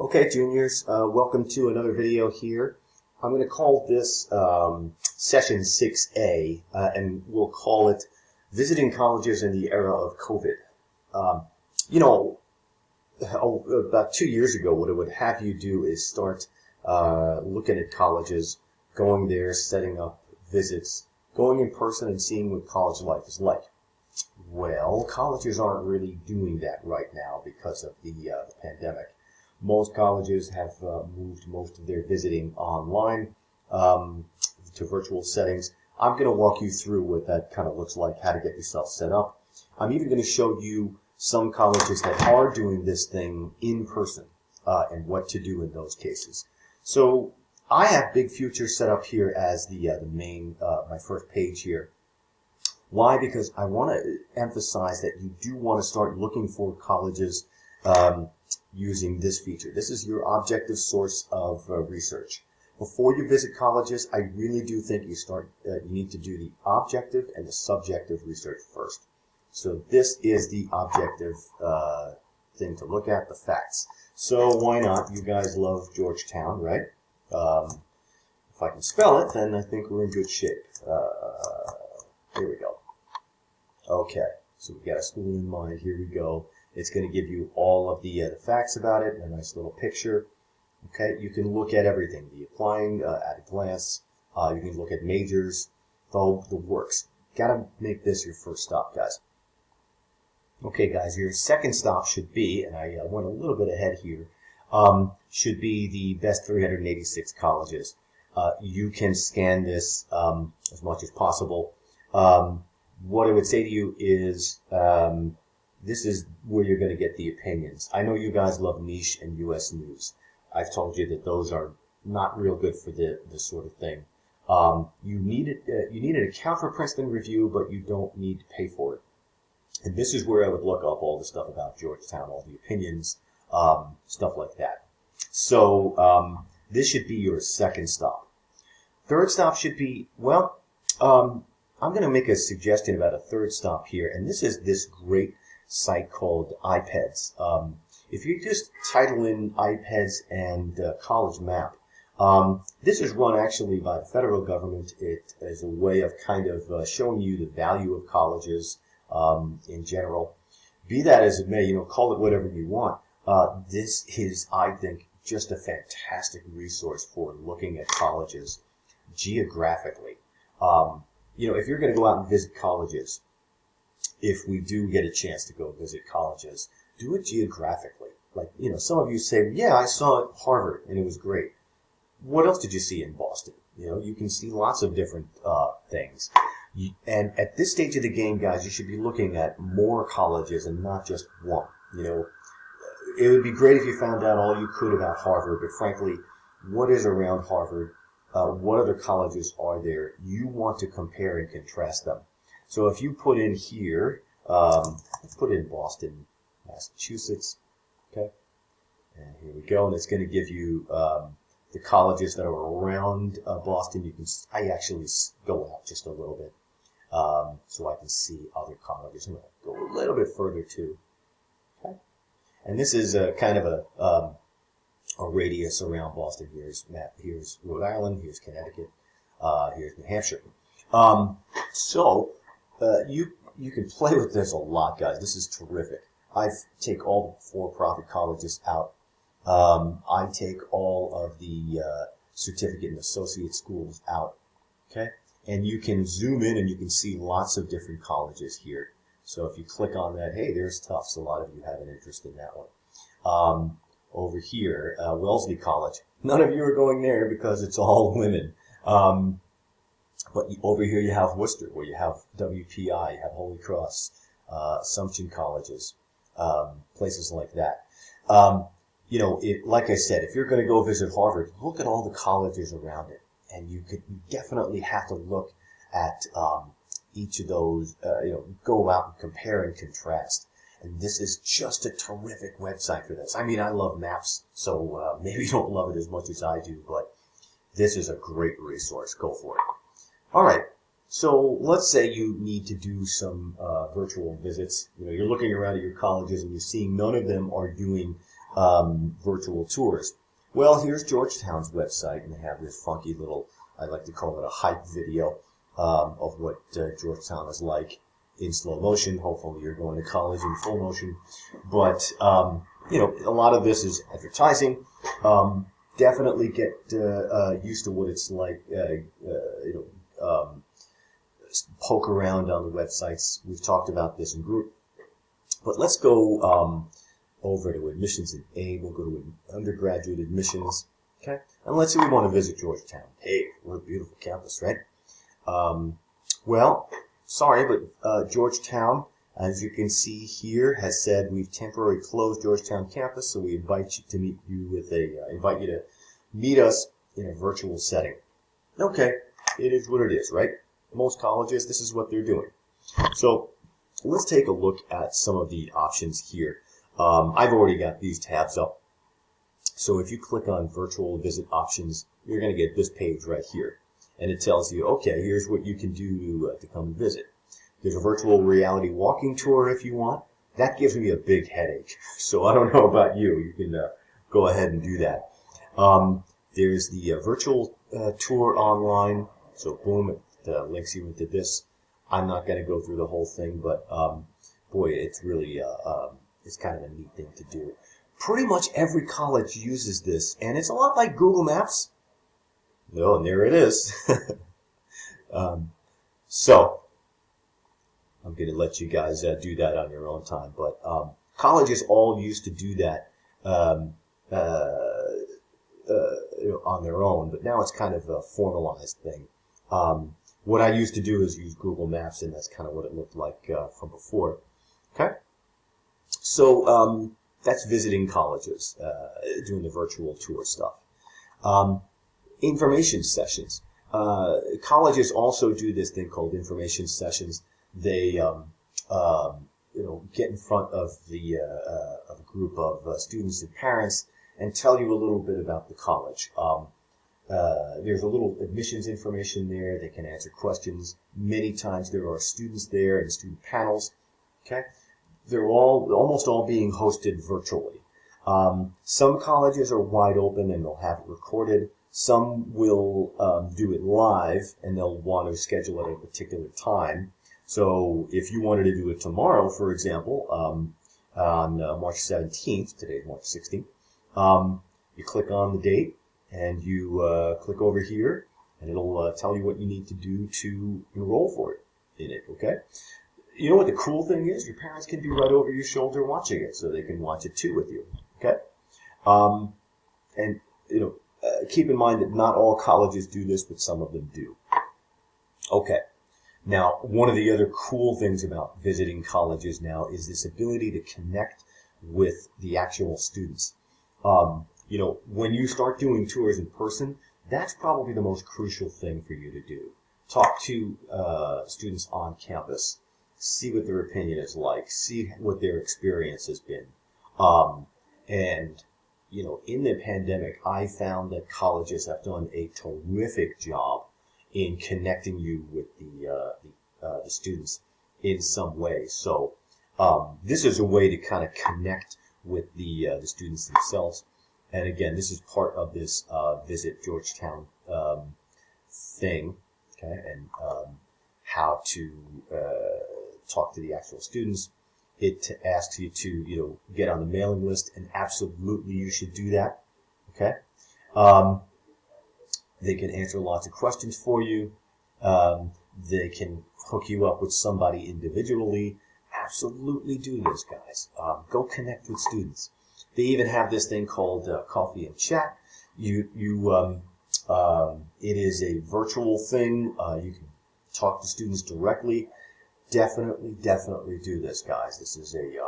Okay, juniors, welcome to another video here. I'm going to call this Session 6A, and we'll call it Visiting Colleges in the Era of COVID. Um, you know, about 2 years ago, what it would have you do is start looking at colleges, going there, setting up visits, going in person and seeing what college life is like. Well, colleges aren't really doing that right now because of the pandemic. Most colleges have moved most of their visiting online to virtual settings. I'm going to walk you through what that kind of looks like, how to get yourself set up. I'm even going to show you some colleges that are doing this thing in person and what to do in those cases. So I have Big Future set up here as the main, my first page here. Why? Because I want to emphasize that you do want to start looking for colleges using this feature. This is your objective source of research. Before you visit colleges, I really do think you need to do the objective and the subjective research first. So this is the objective thing to look at, the facts. So why not? You guys love Georgetown, right? If I can spell it, then I think we're in good shape. Here we go. Okay, so we got a school in mind. Here we go. It's going to give you all of the facts about it, a nice little picture. Okay, you can look at everything, the applying at a glance. You can look at majors, the works. Got to make this your first stop, guys. Okay, guys, your second stop should be, and I went a little bit ahead here, should be the best 386 colleges. You can scan this as much as possible. What I would say to you is this is where you're going to get the opinions. I know you guys love niche and U.S. news. I've told you that those are not real good for this sort of thing. You need an account for Princeton Review, but you don't need to pay for it. And this is where I would look up all the stuff about Georgetown, all the opinions, stuff like that. So this should be your second stop. Third stop should be, well, I'm going to make a suggestion about a third stop here, and this is this great site called Ipeds. If you just title in Ipeds and College Map, this is run actually by the federal government. It is a way of kind of showing you the value of colleges in general. Be that as it may, call it whatever you want. This is, I think, just a fantastic resource for looking at colleges geographically. If you're going to go out and visit colleges, if we do get a chance to go visit colleges, do it geographically. Like, some of you say, yeah, I saw it at Harvard and it was great. What else did you see in Boston? You can see lots of different things. And at this stage of the game, guys, you should be looking at more colleges and not just one. It would be great if you found out all you could about Harvard, but frankly, what is around Harvard? What other colleges are there? You want to compare and contrast them. So if you put in here, put in Boston, Massachusetts, okay? And here we go, and it's going to give you the colleges that are around Boston. I actually go out just a little bit so I can see other colleges. I'm going to go a little bit further too, okay? And this is kind of a radius around Boston. Here's Rhode Island, here's Connecticut, here's New Hampshire. So you can play with this a lot, guys. This is terrific. I take all the for-profit colleges out. I take all of the certificate and associate schools out. Okay, and you can zoom in and you can see lots of different colleges here. So if you click on that, hey, there's Tufts. A lot of you have an interest in that one. Over here, Wellesley College. None of you are going there because it's all women. But over here you have Worcester, where you have WPI, you have Holy Cross, Assumption colleges, places like that. Like I said, if you're going to go visit Harvard, look at all the colleges around it. And you definitely have to look at each of those, go out and compare and contrast. And this is just a terrific website for this. I mean, I love maps, so maybe you don't love it as much as I do, but this is a great resource. Go for it. All right, so let's say you need to do some virtual visits. You're looking around at your colleges and you're seeing none of them are doing virtual tours. Well, here's Georgetown's website, and they have this funky little, I like to call it a hype video of what Georgetown is like in slow motion. Hopefully you're going to college in full motion. But, you know, a lot of this is advertising. Definitely get used to what it's like, poke around on the websites. We've talked about this in group. But let's go over to admissions in A. We'll go to undergraduate admissions. Okay? And let's say we want to visit Georgetown. Hey, what a beautiful campus, right? Well, sorry, but Georgetown, as you can see here, has said we've temporarily closed Georgetown campus, so we invite you to meet us in a virtual setting. Okay, it is what it is, right? Most colleges, this is what they're doing. So let's take a look at some of the options here. I've already got these tabs up. So if you click on virtual visit options, you're going to get this page right here. And it tells you, okay, here's what you can do to come visit. There's a virtual reality walking tour if you want. That gives me a big headache. So I don't know about you. You can go ahead and do that. There's the virtual tour online. So boom, it links you into this. I'm not going to go through the whole thing, but boy, it's really it's kind of a neat thing to do. Pretty much every college uses this, and it's a lot like Google Maps. Oh, and there it is. So I'm going to let you guys do that on your own time. But colleges all used to do that on their own, but now it's kind of a formalized thing. What I used to do is use Google Maps, and that's kind of what it looked like from before. Okay? So that's visiting colleges, doing the virtual tour stuff. Information sessions. Colleges also do this thing called information sessions. They, get in front of of a group of students and parents and tell you a little bit about the college. There's a little admissions information there. They can answer questions. Many times there are students there and student panels. Okay, they're almost all being hosted virtually. Some colleges are wide open and they'll have it recorded. Some will do it live, and they'll want to schedule it at a particular time. So if you wanted to do it tomorrow, for example, on March 17th, today is March 16th, you click on the date, and you click over here, and it'll tell you what you need to do to enroll for it in it, okay? You know what the cool thing is? Your parents can be right over your shoulder watching it, so they can watch it too with you, okay? And, keep in mind that not all colleges do this, but some of them do. Okay. Now, one of the other cool things about visiting colleges now is this ability to connect with the actual students. When you start doing tours in person, that's probably the most crucial thing for you to do. Talk to students on campus. See what their opinion is like. See what their experience has been. In the pandemic, I found that colleges have done a terrific job in connecting you with the students in some way. So this is a way to kind of connect with the students themselves. And again, this is part of this Visit Georgetown thing, okay, and how to talk to the actual students. It asks you to, get on the mailing list, and absolutely you should do that, okay? They can answer lots of questions for you. They can hook you up with somebody individually. Absolutely do this, guys. Go connect with students. They even have this thing called Coffee and Chat. It is a virtual thing. You can talk to students directly. Definitely do this, guys. This is a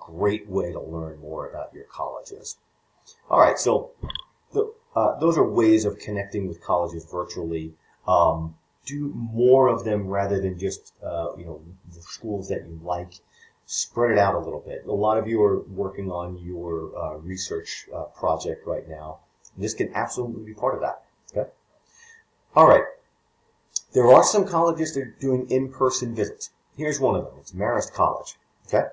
great way to learn more about your colleges. All right, so those are ways of connecting with colleges virtually. Do more of them rather than just the schools that you like. Spread it out a little bit. A lot of you are working on your research project right now. This can absolutely be part of that. Okay. All right. There are some colleges that are doing in-person visits. Here's one of them. It's Marist College. Okay.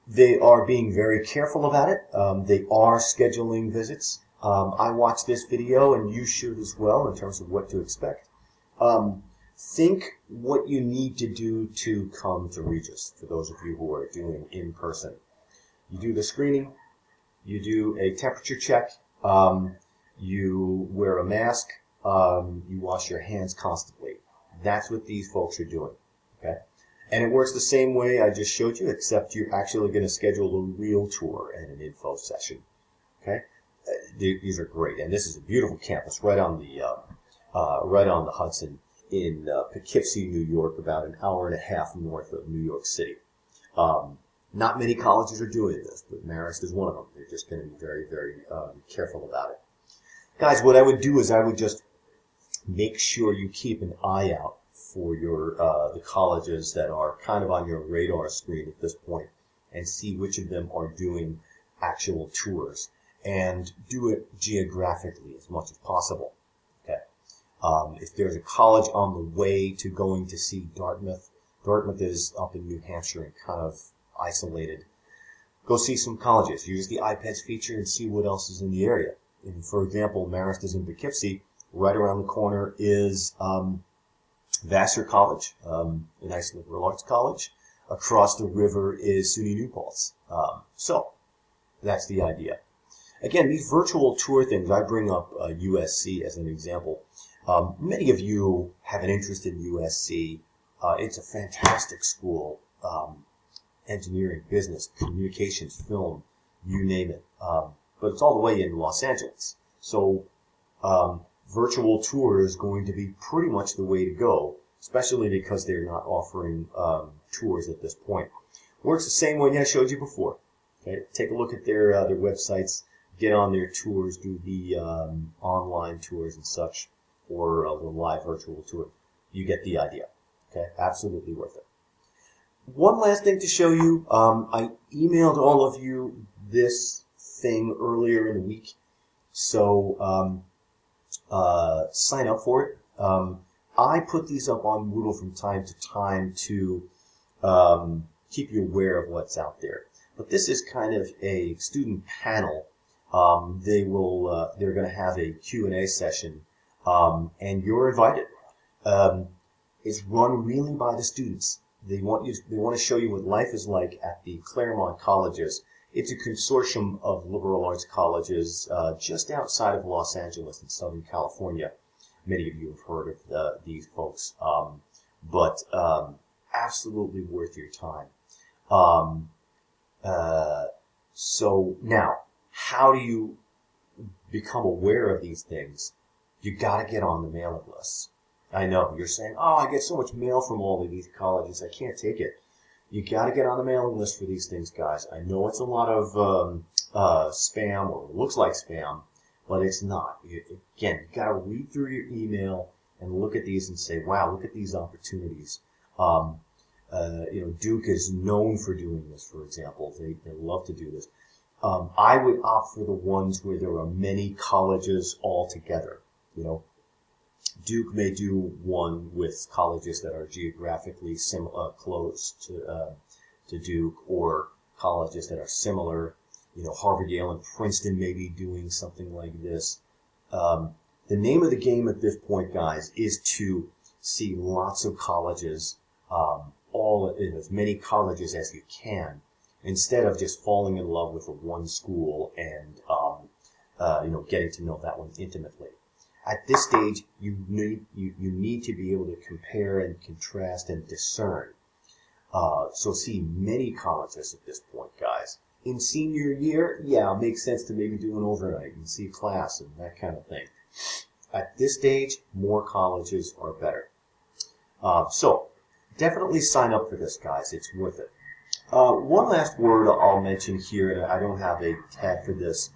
They are being very careful about it. They are scheduling visits. I watched this video, and you should as well, in terms of what to expect. Think what you need to do to come to Regis, for those of you who are doing in person. You do the screening, you do a temperature check, you wear a mask, you wash your hands constantly. That's what these folks are doing, okay? And it works the same way I just showed you, except you're actually going to schedule a real tour and an info session, okay? These are great, and this is a beautiful campus right on the Hudson in Poughkeepsie, New York, about an hour and a half north of New York City. Not many colleges are doing this, but Marist is one of them. They're just going to be very, very careful about it. Guys, what I would do is I would just make sure you keep an eye out for your the colleges that are kind of on your radar screen at this point, and see which of them are doing actual tours, and do it geographically as much as possible. Okay. If there's a college on the way to going to see Dartmouth is up in New Hampshire and kind of isolated. Go see some colleges. Use the Ipeds feature and see what else is in the area. And for example, Marist is in Poughkeepsie. Right around the corner is Vassar College, a nice liberal arts college. Across the river is SUNY New Paltz. So that's the idea. Again, these virtual tour things, I bring up USC as an example. Many of you have an interest in USC. It's a fantastic school. Engineering, business, communications, film, you name it. But it's all the way in Los Angeles. So virtual tour is going to be pretty much the way to go, especially because they're not offering tours at this point. Works the same way I showed you before. Okay? Take a look at their websites, get on their tours, do the online tours and such, or the live virtual tour. You get the idea. Okay? Absolutely worth it. One last thing to show you. I emailed all of you this thing earlier in the week, so sign up for it. I put these up on Moodle from time to time to keep you aware of what's out there. But this is kind of a student panel. They're going to have a Q&A session, and you're invited. It's run really by the students. They want to show you what life is like at the Claremont colleges. It's a consortium of liberal arts colleges just outside of Los Angeles in Southern California. Many of you have heard of these folks, but absolutely worth your time. So now, how do you become aware of these things? You got to get on the mailing list. I know, you're saying, oh, I get so much mail from all of these colleges, I can't take it. You got to get on the mailing list for these things, guys. I know it's a lot of spam, or it looks like spam, but it's not. Again, you got to read through your email and look at these and say, wow, look at these opportunities. Duke is known for doing this, for example. They love to do this. I would opt for the ones where there are many colleges all together. Duke may do one with colleges that are geographically close to Duke, or colleges that are similar. Harvard, Yale, and Princeton may be doing something like this. The name of the game at this point, guys, is to see lots of colleges, as many colleges as you can, instead of just falling in love with one school and getting to know that one intimately. At this stage, you need to be able to compare and contrast and discern. So see many colleges at this point, guys. In senior year, yeah, it makes sense to maybe do an overnight and see class and that kind of thing. At this stage, more colleges are better. So definitely sign up for this, guys. It's worth it. One last word I'll mention here, and I don't have a tag for this.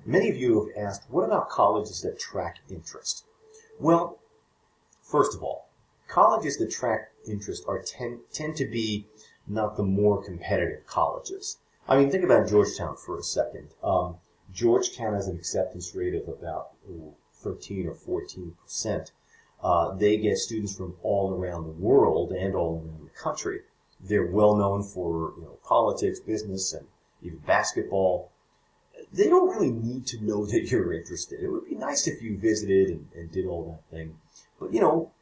Many of you have asked, what about colleges that track interest? Well, first of all, colleges that track interest tend to be not the more competitive colleges. I mean, think about Georgetown for a second. Georgetown has an acceptance rate of about 13 or 14%. They get students from all around the world and all around the country. they're well known for politics, business, and even basketball. They don't really need to know that you're interested. It would be nice if you visited and did all that thing. But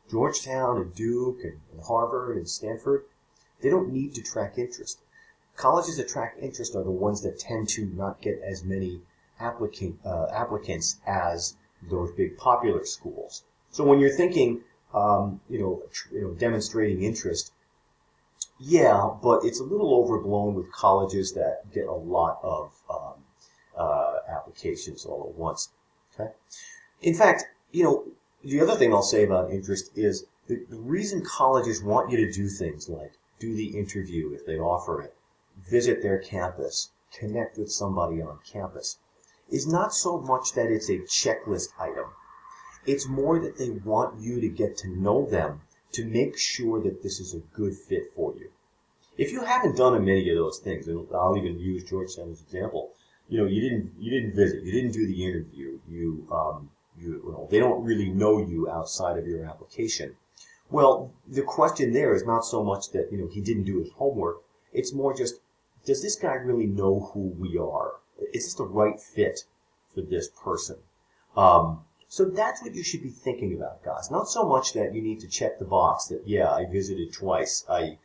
Georgetown and Duke and Harvard and Stanford, they don't need to track interest. Colleges that track interest are the ones that tend to not get as many applicants as those big popular schools. So when you're thinking, demonstrating interest, yeah, but it's a little overblown with colleges that get a lot of applications all at once. Okay. In fact, the other thing I'll say about interest is the reason colleges want you to do things like do the interview if they offer it, visit their campus, connect with somebody on campus, is not so much that it's a checklist item. It's more that they want you to get to know them to make sure that this is a good fit for you. If you haven't done many of those things, and I'll even use Georgetown as an example, you didn't visit, you didn't do the interview, they don't really know you outside of your application. Well, the question there is not so much that he didn't do his homework. It's more just, does this guy really know who we are? Is this the right fit for this person? So that's what you should be thinking about, guys. Not so much that you need to check the box that, yeah, I visited twice, I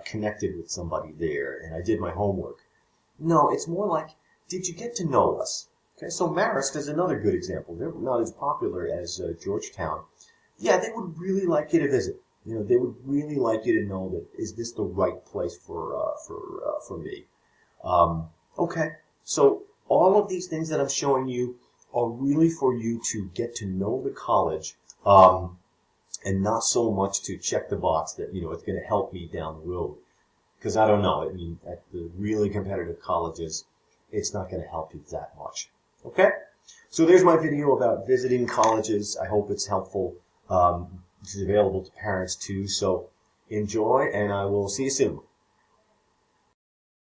connected with somebody there, and I did my homework. No, it's more like, did you get to know us? Okay, so Marist is another good example. They're not as popular as Georgetown. Yeah, they would really like you to visit. They would really like you to know that, is this the right place for me? Okay, so all of these things that I'm showing you are really for you to get to know the college, and not so much to check the box that, it's going to help me down the road. Because I don't know, at the really competitive colleges, it's not going to help you that much. Okay? So there's my video about visiting colleges. I hope it's helpful. This is available to parents too, so enjoy, and I will see you soon.